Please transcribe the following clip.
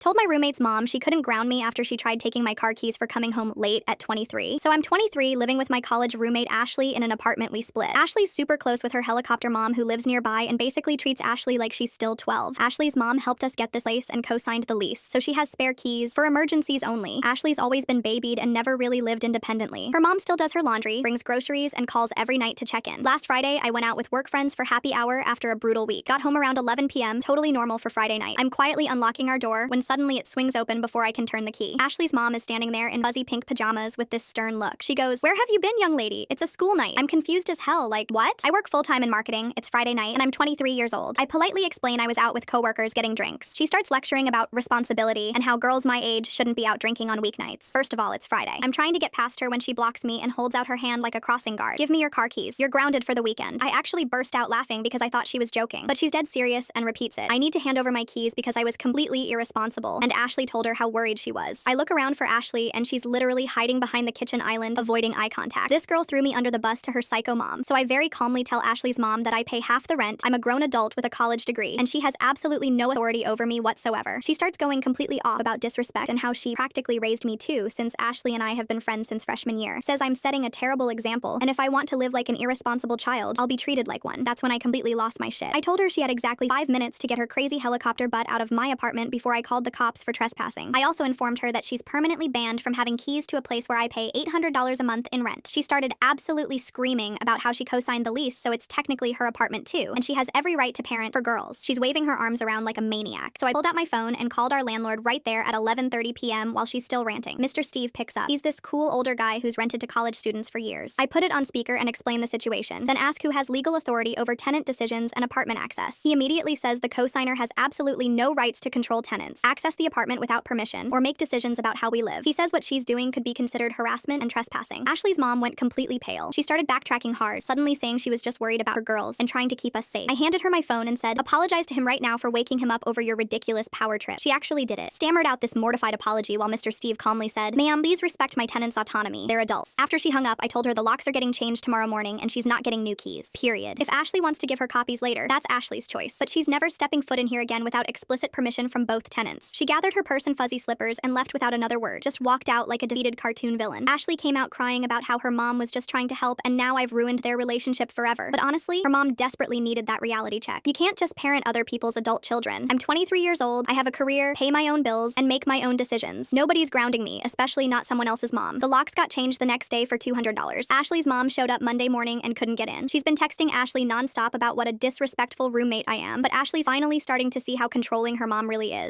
Told my roommate's mom she couldn't ground me after she tried taking my car keys for coming home late at 23. So I'm 23, living with my college roommate Ashley in an apartment we split. Ashley's super close with her helicopter mom who lives nearby and basically treats Ashley like she's still 12. Ashley's mom helped us get this place and co-signed the lease, so she has spare keys for emergencies only. Ashley's always been babied and never really lived independently. Her mom still does her laundry, brings groceries, and calls every night to check in. Last Friday, I went out with work friends for happy hour after a brutal week. Got home around 11 p.m., totally normal for Friday night. I'm quietly unlocking our door when suddenly it swings open before I can turn the key. Ashley's mom is standing there in fuzzy pink pajamas with this stern look. She goes, "Where have you been, young lady? It's a school night." I'm confused as hell, like, what? I work full-time in marketing, it's Friday night, and I'm 23 years old. I politely explain I was out with coworkers getting drinks. She starts lecturing about responsibility and how girls my age shouldn't be out drinking on weeknights. First of all, it's Friday. I'm trying to get past her when she blocks me and holds out her hand like a crossing guard. "Give me your car keys. You're grounded for the weekend." I actually burst out laughing because I thought she was joking, but she's dead serious and repeats it. I need to hand over my keys because I was completely irresponsible, and Ashley told her how worried she was. I look around for Ashley and she's literally hiding behind the kitchen island, avoiding eye contact. This girl threw me under the bus to her psycho mom, so I very calmly tell Ashley's mom that I pay half the rent, I'm a grown adult with a college degree, and she has absolutely no authority over me whatsoever. She starts going completely off about disrespect and how she practically raised me too, since Ashley and I have been friends since freshman year. Says I'm setting a terrible example, and if I want to live like an irresponsible child, I'll be treated like one. That's when I completely lost my shit. I told her she had exactly 5 minutes to get her crazy helicopter butt out of my apartment before I called the cops for trespassing. I also informed her that she's permanently banned from having keys to a place where I pay $800 a month in rent. She started absolutely screaming about how she co-signed the lease, so it's technically her apartment too, and she has every right to parent for girls. She's waving her arms around like a maniac. So I pulled out my phone and called our landlord right there at 11:30 p.m. while she's still ranting. Mr. Steve picks up. He's this cool older guy who's rented to college students for years. I put it on speaker and explain the situation, then ask who has legal authority over tenant decisions and apartment access. He immediately says the co-signer has absolutely no rights to control tenants, access the apartment without permission, or make decisions about how we live. He says what she's doing could be considered harassment and trespassing. Ashley's mom went completely pale. She started backtracking hard, suddenly saying she was just worried about her girls and trying to keep us safe. I handed her my phone and said, "Apologize to him right now for waking him up over your ridiculous power trip." She actually did it. Stammered out this mortified apology while Mr. Steve calmly said, "Ma'am, please respect my tenants' autonomy. They're adults." After she hung up, I told her the locks are getting changed tomorrow morning and she's not getting new keys. Period. If Ashley wants to give her copies later, that's Ashley's choice. But she's never stepping foot in here again without explicit permission from both tenants. She gathered her purse and fuzzy slippers and left without another word, just walked out like a defeated cartoon villain. Ashley came out crying about how her mom was just trying to help and now I've ruined their relationship forever. But honestly, her mom desperately needed that reality check. You can't just parent other people's adult children. I'm 23 years old, I have a career, pay my own bills, and make my own decisions. Nobody's grounding me, especially not someone else's mom. The locks got changed the next day for $200. Ashley's mom showed up Monday morning and couldn't get in. She's been texting Ashley nonstop about what a disrespectful roommate I am, but Ashley's finally starting to see how controlling her mom really is.